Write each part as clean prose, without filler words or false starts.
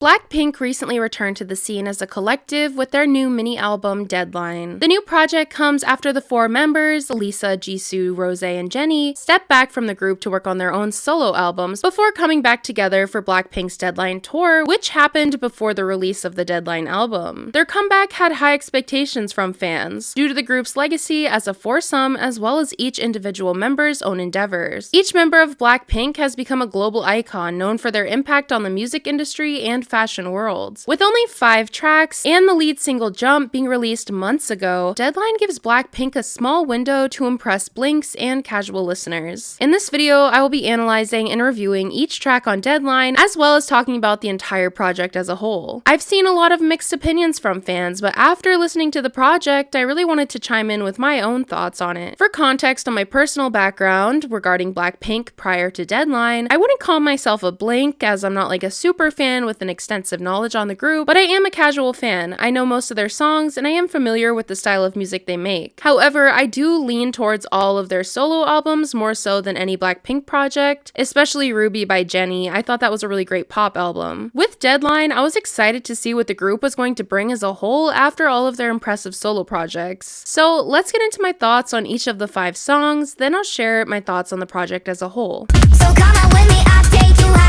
Blackpink recently returned to the scene as a collective with their new mini-album, Deadline. The new project comes after the four members, Lisa, Jisoo, Rose, and Jennie, stepped back from the group to work on their own solo albums before coming back together for Blackpink's Deadline tour, which happened before the release of the Deadline album. Their comeback had high expectations from fans, due to the group's legacy as a foursome as well as each individual member's own endeavors. Each member of Blackpink has become a global icon known for their impact on the music industry and fashion worlds. With only 5 tracks and the lead single Jump being released months ago, Deadline gives Blackpink a small window to impress blinks and casual listeners. In this video, I will be analyzing and reviewing each track on Deadline, as well as talking about the entire project as a whole. I've seen a lot of mixed opinions from fans, but after listening to the project, I really wanted to chime in with my own thoughts on it. For context on my personal background regarding Blackpink prior to Deadline, I wouldn't call myself a blink, as I'm not like a super fan with an extensive knowledge on the group, but I am a casual fan. I know most of their songs, and I am familiar with the style of music they make. However, I do lean towards all of their solo albums more so than any Blackpink project, especially Ruby by Jennie. I thought that was a really great pop album. With Deadline, I was excited to see what the group was going to bring as a whole after all of their impressive solo projects. So let's get into my thoughts on each of the 5 songs, then I'll share my thoughts on the project as a whole. So come on with me, I'll take you high.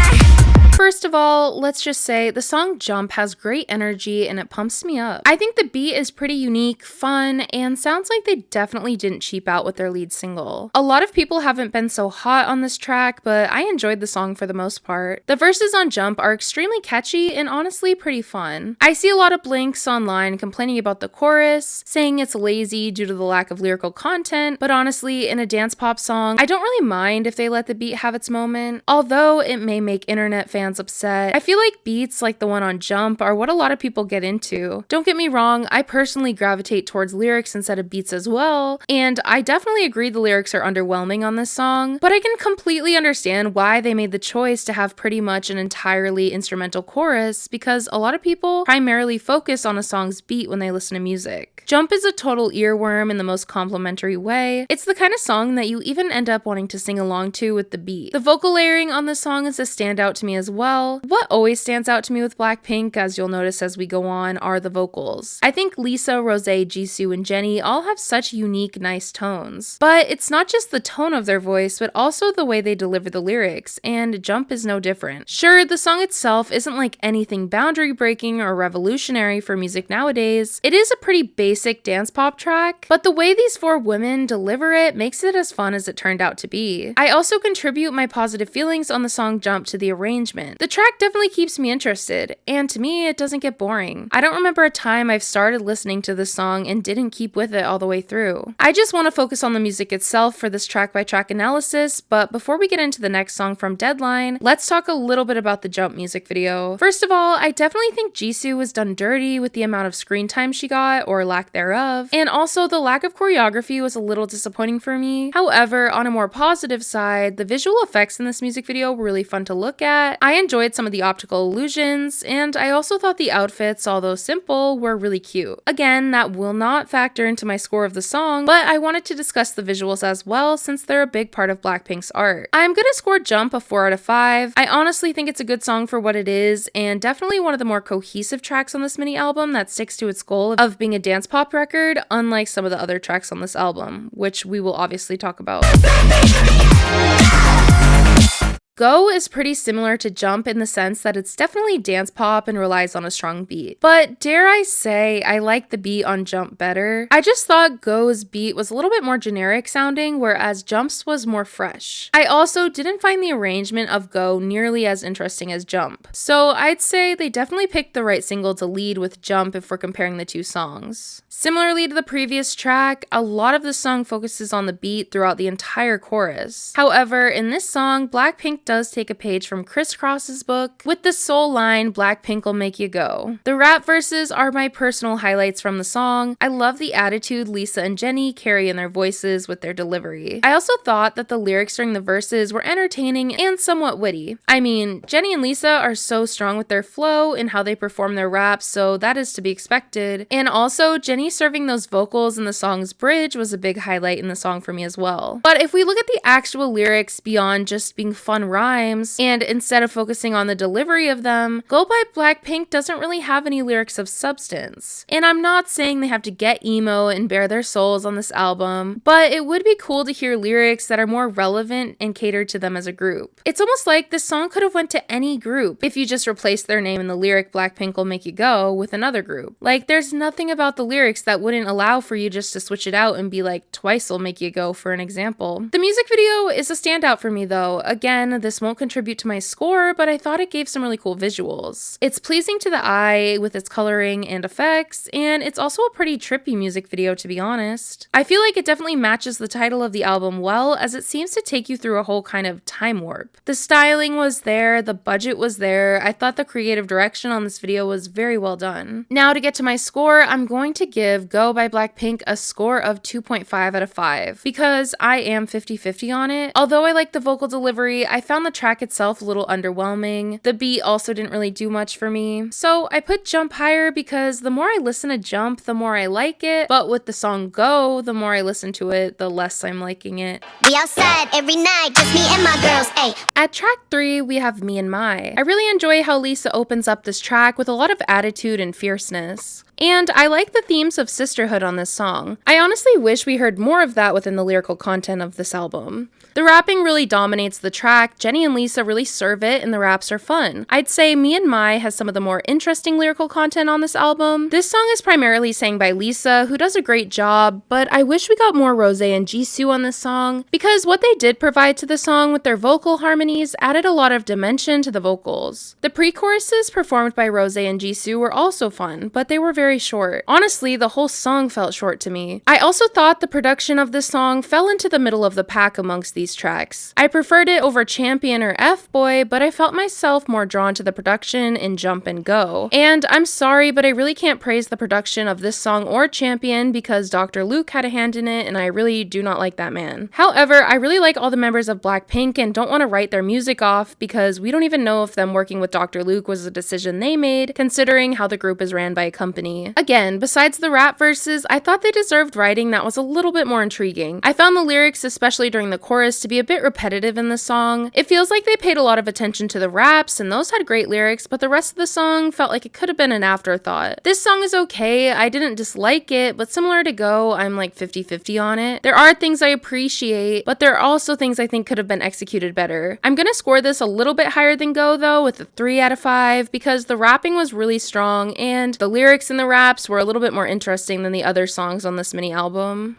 First of all, let's just say the song Jump has great energy and it pumps me up. I think the beat is pretty unique, fun, and sounds like they definitely didn't cheap out with their lead single. A lot of people haven't been so hot on this track, but I enjoyed the song for the most part. The verses on Jump are extremely catchy and honestly pretty fun. I see a lot of blinks online complaining about the chorus, saying it's lazy due to the lack of lyrical content, but honestly, in a dance pop song, I don't really mind if they let the beat have its moment, although it may make internet fans upset. I feel like beats like the one on Jump are what a lot of people get into. Don't get me wrong, I personally gravitate towards lyrics instead of beats as well, and I definitely agree the lyrics are underwhelming on this song, but I can completely understand why they made the choice to have pretty much an entirely instrumental chorus, because a lot of people primarily focus on a song's beat when they listen to music. Jump is a total earworm in the most complimentary way. It's the kind of song that you even end up wanting to sing along to with the beat. The vocal layering on this song is a standout to me as well. What always stands out to me with Blackpink, as you'll notice as we go on, are the vocals. I think Lisa, Rose, Jisoo, and Jennie all have such unique, nice tones. But it's not just the tone of their voice, but also the way they deliver the lyrics, and Jump is no different. Sure, the song itself isn't like anything boundary-breaking or revolutionary for music nowadays. It is a pretty basic dance pop track, but the way these 4 women deliver it makes it as fun as it turned out to be. I also contribute my positive feelings on the song Jump to the arrangement. The track definitely keeps me interested, and to me, it doesn't get boring. I don't remember a time I've started listening to this song and didn't keep with it all the way through. I just want to focus on the music itself for this track-by-track analysis, but before we get into the next song from Deadline, let's talk a little bit about the Jump music video. First of all, I definitely think Jisoo was done dirty with the amount of screen time she got, or lack thereof, and also the lack of choreography was a little disappointing for me. However, on a more positive side, the visual effects in this music video were really fun to look at. I enjoyed some of the optical illusions, and I also thought the outfits, although simple, were really cute. Again, that will not factor into my score of the song, but I wanted to discuss the visuals as well since they're a big part of Blackpink's art. I'm gonna score Jump a 4 out of 5. I honestly think it's a good song for what it is, and definitely one of the more cohesive tracks on this mini album that sticks to its goal of being a dance pop record, unlike some of the other tracks on this album, which we will obviously talk about. Go is pretty similar to Jump in the sense that it's definitely dance pop and relies on a strong beat. But dare I say, I like the beat on Jump better. I just thought Go's beat was a little bit more generic sounding, whereas Jump's was more fresh. I also didn't find the arrangement of Go nearly as interesting as Jump. So I'd say they definitely picked the right single to lead with Jump if we're comparing the 2 songs. Similarly to the previous track, a lot of the song focuses on the beat throughout the entire chorus. However, in this song, Blackpink does take a page from Criss Cross's book with the sole line, "Blackpink will make you go." The rap verses are my personal highlights from the song. I love the attitude Lisa and Jennie carry in their voices with their delivery. I also thought that the lyrics during the verses were entertaining and somewhat witty. I mean, Jennie and Lisa are so strong with their flow and how they perform their raps, so that is to be expected. And also, Jennie serving those vocals in the song's bridge was a big highlight in the song for me as well. But if we look at the actual lyrics beyond just being fun rhymes, and instead of focusing on the delivery of them, Go by Blackpink doesn't really have any lyrics of substance. And I'm not saying they have to get emo and bare their souls on this album, but it would be cool to hear lyrics that are more relevant and catered to them as a group. It's almost like this song could have went to any group if you just replaced their name in the lyric Blackpink will make you go with another group. Like, there's nothing about the lyrics that wouldn't allow for you just to switch it out and be like Twice will make you go, for an example. The music video is a standout for me though. Again, this won't contribute to my score, but I thought it gave some really cool visuals. It's pleasing to the eye with its coloring and effects, and it's also a pretty trippy music video, to be honest. I feel like it definitely matches the title of the album well, as it seems to take you through a whole kind of time warp. The styling was there, the budget was there. I thought the creative direction on this video was very well done. Now to get to my score, I'm going to give Go by Blackpink a score of 2.5 out of 5 because I am 50-50 on it. Although I like the vocal delivery, I found the track itself a little underwhelming. The beat also didn't really do much for me. So I put Jump higher because the more I listen to Jump, the more I like it. But with the song Go, the more I listen to it, the less I'm liking it. We outside every night, just me and my girls, ayy. At track 3, we have Me and My. I really enjoy how Lisa opens up this track with a lot of attitude and fierceness. And I like the themes of sisterhood on this song. I honestly wish we heard more of that within the lyrical content of this album. The rapping really dominates the track. Jennie and Lisa really serve it, and the raps are fun. I'd say Me and My has some of the more interesting lyrical content on this album. This song is primarily sang by Lisa, who does a great job, but I wish we got more Rose and Jisoo on this song, because what they did provide to the song with their vocal harmonies added a lot of dimension to the vocals. The pre-choruses performed by Rose and Jisoo were also fun, but they were very short. Honestly, the whole song felt short to me. I also thought the production of this song fell into the middle of the pack amongst these tracks. I preferred it over Champion or F-Boy, but I felt myself more drawn to the production in Jump and Go. And I'm sorry, but I really can't praise the production of this song or Champion because Dr. Luke had a hand in it, and I really do not like that man. However, I really like all the members of Blackpink and don't want to write their music off because we don't even know if them working with Dr. Luke was a decision they made, considering how the group is ran by a company. Again, besides the rap verses, I thought they deserved writing that was a little bit more intriguing. I found the lyrics, especially during the chorus, to be a bit repetitive in the song. It feels like they paid a lot of attention to the raps, and those had great lyrics, but the rest of the song felt like it could have been an afterthought. This song is okay, I didn't dislike it, but similar to Go, I'm like 50-50 on it. There are things I appreciate, but there are also things I think could have been executed better. I'm gonna score this a little bit higher than Go though, with a 3 out of 5, because the rapping was really strong, and the lyrics in the raps were a little bit more interesting than the other songs on this mini album.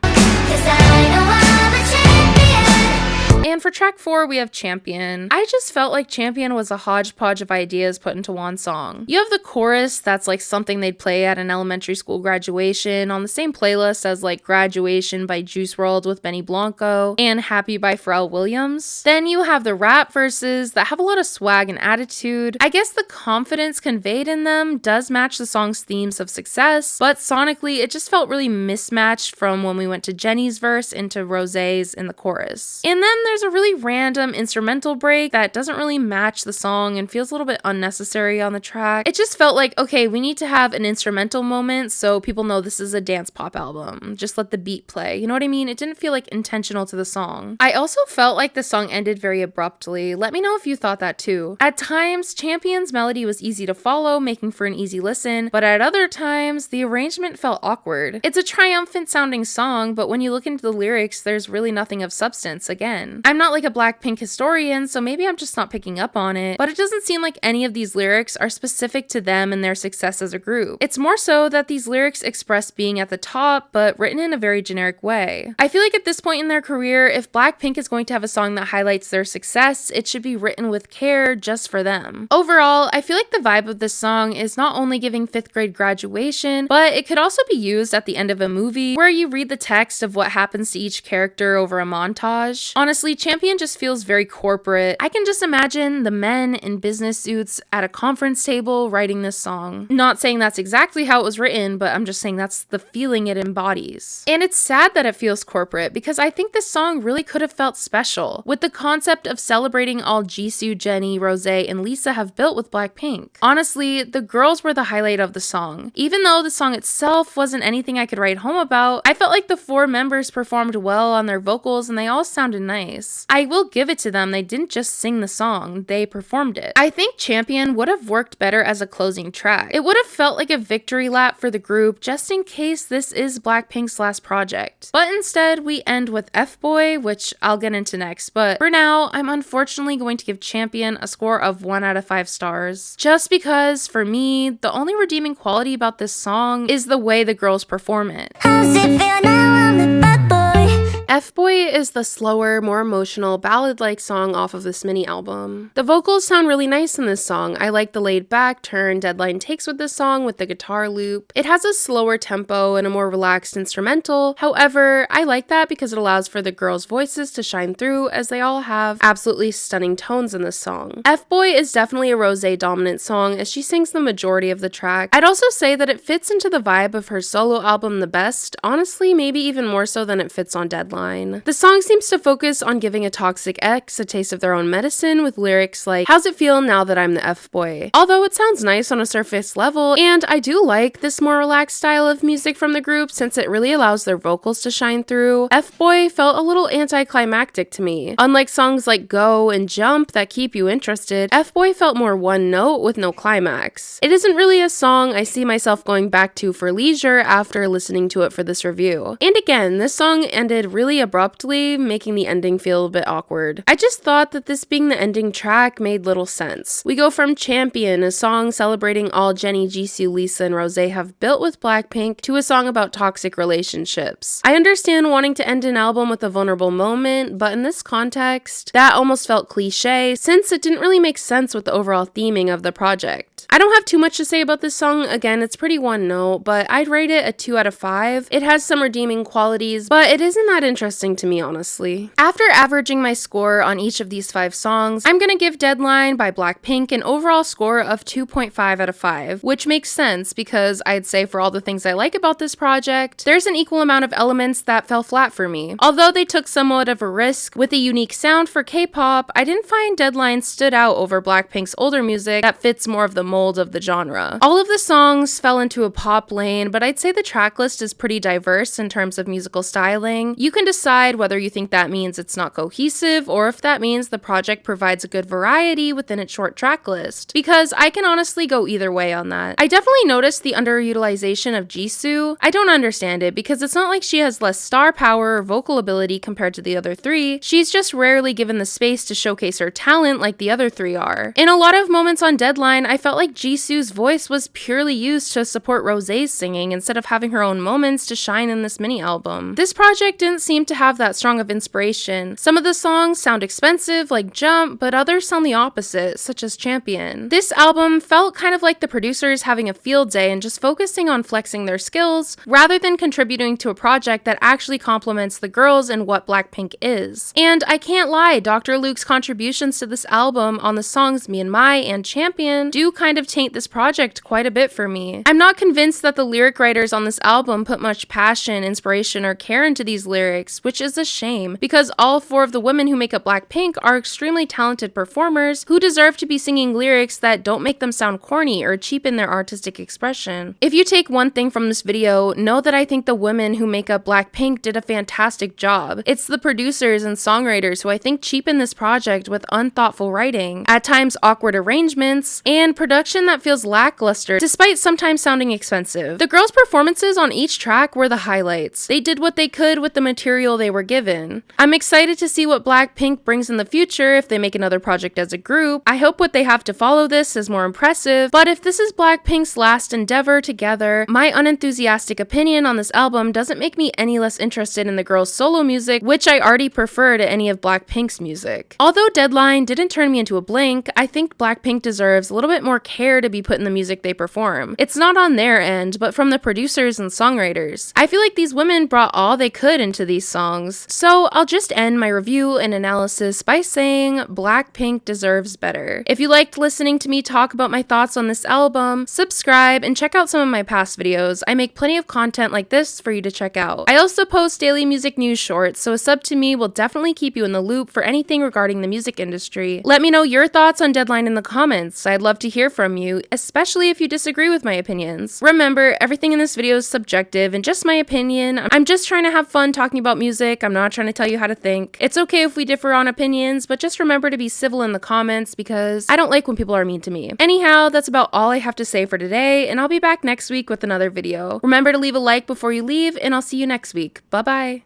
And for track 4, we have Champion. I just felt like Champion was a hodgepodge of ideas put into one song. You have the chorus that's like something they'd play at an elementary school graduation on the same playlist as like Graduation by Juice WRLD with Benny Blanco and Happy by Pharrell Williams. Then you have the rap verses that have a lot of swag and attitude. I guess the confidence conveyed in them does match the song's themes of success, but sonically it just felt really mismatched from when we went to Jennie's verse into Rose's in the chorus. And then there's a really random instrumental break that doesn't really match the song and feels a little bit unnecessary on the track. It just felt like, okay, we need to have an instrumental moment so people know this is a dance pop album. Just let the beat play. You know what I mean? It didn't feel like intentional to the song. I also felt like the song ended very abruptly. Let me know if you thought that too. At times, Champion's melody was easy to follow, making for an easy listen, but at other times, the arrangement felt awkward. It's a triumphant sounding song, but when you look into the lyrics, there's really nothing of substance again. I'm not like a Blackpink historian, so maybe I'm just not picking up on it, but it doesn't seem like any of these lyrics are specific to them and their success as a group. It's more so that these lyrics express being at the top, but written in a very generic way. I feel like at this point in their career, if Blackpink is going to have a song that highlights their success, it should be written with care just for them. Overall, I feel like the vibe of this song is not only giving 5th grade graduation, but it could also be used at the end of a movie where you read the text of what happens to each character over a montage. Honestly, Champion just feels very corporate. I can just imagine the men in business suits at a conference table writing this song. Not saying that's exactly how it was written, but I'm just saying that's the feeling it embodies. And it's sad that it feels corporate because I think this song really could have felt special, with the concept of celebrating all Jisoo, Jennie, Rose, and Lisa have built with Blackpink. Honestly, the girls were the highlight of the song. Even though the song itself wasn't anything I could write home about, I felt like the 4 members performed well on their vocals and they all sounded nice. nice. I will give it to them, they didn't just sing the song, they performed it. I think Champion would have worked better as a closing track. It would have felt like a victory lap for the group, just in case this is Blackpink's last project. But instead, we end with F-Boy, which I'll get into next, but for now, I'm unfortunately going to give Champion a score of 1 out of 5 stars. Just because, for me, the only redeeming quality about this song is the way the girls perform it. How's it feel now I'm the bad boy? F-Boy is the slower, more emotional, ballad-like song off of this mini album. The vocals sound really nice in this song. I like the laid-back turn Deadline takes with this song with the guitar loop. It has a slower tempo and a more relaxed instrumental. However, I like that because it allows for the girls' voices to shine through, as they all have absolutely stunning tones in this song. F-Boy is definitely a Rosé-dominant song, as she sings the majority of the track. I'd also say that it fits into the vibe of her solo album the best, honestly maybe even more so than it fits on Deadline. The song seems to focus on giving a toxic ex a taste of their own medicine with lyrics like, "How's it feel now that I'm the F-boy?" Although it sounds nice on a surface level, and I do like this more relaxed style of music from the group since it really allows their vocals to shine through, F-Boy felt a little anticlimactic to me. Unlike songs like Go and Jump that keep you interested, F-Boy felt more one note with no climax. It isn't really a song I see myself going back to for leisure after listening to it for this review. And again, this song ended really abruptly, making the ending feel a bit awkward. I just thought that this being the ending track made little sense. We go from Champion, a song celebrating all Jennie, Jisoo, Lisa, and Rosé have built with Blackpink, to a song about toxic relationships. I understand wanting to end an album with a vulnerable moment, but in this context, that almost felt cliche since it didn't really make sense with the overall theming of the project. I don't have too much to say about this song. Again, it's pretty one note, but I'd rate it a 2 out of 5. It has some redeeming qualities, but it isn't that interesting to me, honestly. After averaging my score on each of these 5 songs, I'm gonna give Deadline by Blackpink an overall score of 2.5 out of 5, which makes sense because I'd say for all the things I like about this project, there's an equal amount of elements that fell flat for me. Although they took somewhat of a risk with a unique sound for K-pop, I didn't find Deadline stood out over Blackpink's older music that fits more of the mold of the genre. All of the songs fell into a pop lane, but I'd say the tracklist is pretty diverse in terms of musical styling. You can decide whether you think that means it's not cohesive or if that means the project provides a good variety within its short tracklist, because I can honestly go either way on that. I definitely noticed the underutilization of Jisoo. I don't understand it because it's not like she has less star power or vocal ability compared to the other 3. She's just rarely given the space to showcase her talent like the other 3 are. In a lot of moments on Deadline, I felt like Jisoo's voice was purely used to support Rosé's singing instead of having her own moments to shine in this mini album. This project didn't seem to have that strong of inspiration. Some of the songs sound expensive, like Jump, but others sound the opposite, such as Champion. This album felt kind of like the producers having a field day and just focusing on flexing their skills, rather than contributing to a project that actually complements the girls and what Blackpink is. And I can't lie, Dr. Luke's contributions to this album on the songs Me and My and Champion do kind of taint this project quite a bit for me. I'm not convinced that the lyric writers on this album put much passion, inspiration, or care into these lyrics, which is a shame, because all 4 of the women who make up Blackpink are extremely talented performers who deserve to be singing lyrics that don't make them sound corny or cheapen their artistic expression. If you take one thing from this video, know that I think the women who make up Blackpink did a fantastic job. It's the producers and songwriters who I think cheapen this project with unthoughtful writing, at times awkward arrangements, and production that feels lackluster despite sometimes sounding expensive. The girls' performances on each track were the highlights. They did what they could with the material they were given. I'm excited to see what Blackpink brings in the future if they make another project as a group. I hope what they have to follow this is more impressive, but if this is Blackpink's last endeavor together, my unenthusiastic opinion on this album doesn't make me any less interested in the girls' solo music, which I already prefer to any of Blackpink's music. Although Deadline didn't turn me into a blank, I think Blackpink deserves a little bit more care to be put in the music they perform. It's not on their end, but from the producers and songwriters. I feel like these women brought all they could into these songs. So I'll just end my review and analysis by saying Blackpink deserves better. If you liked listening to me talk about my thoughts on this album, subscribe and check out some of my past videos. I make plenty of content like this for you to check out. I also post daily music news shorts, so a sub to me will definitely keep you in the loop for anything regarding the music industry. Let me know your thoughts on Deadline in the comments. I'd love to hear from you, especially if you disagree with my opinions. Remember, everything in this video is subjective and just my opinion. I'm just trying to have fun talking about about music. I'm not trying to tell you how to think. It's okay if we differ on opinions, but just remember to be civil in the comments because I don't like when people are mean to me. Anyhow, that's about all I have to say for today, and I'll be back next week with another video. Remember to leave a like before you leave, and I'll see you next week. Bye bye.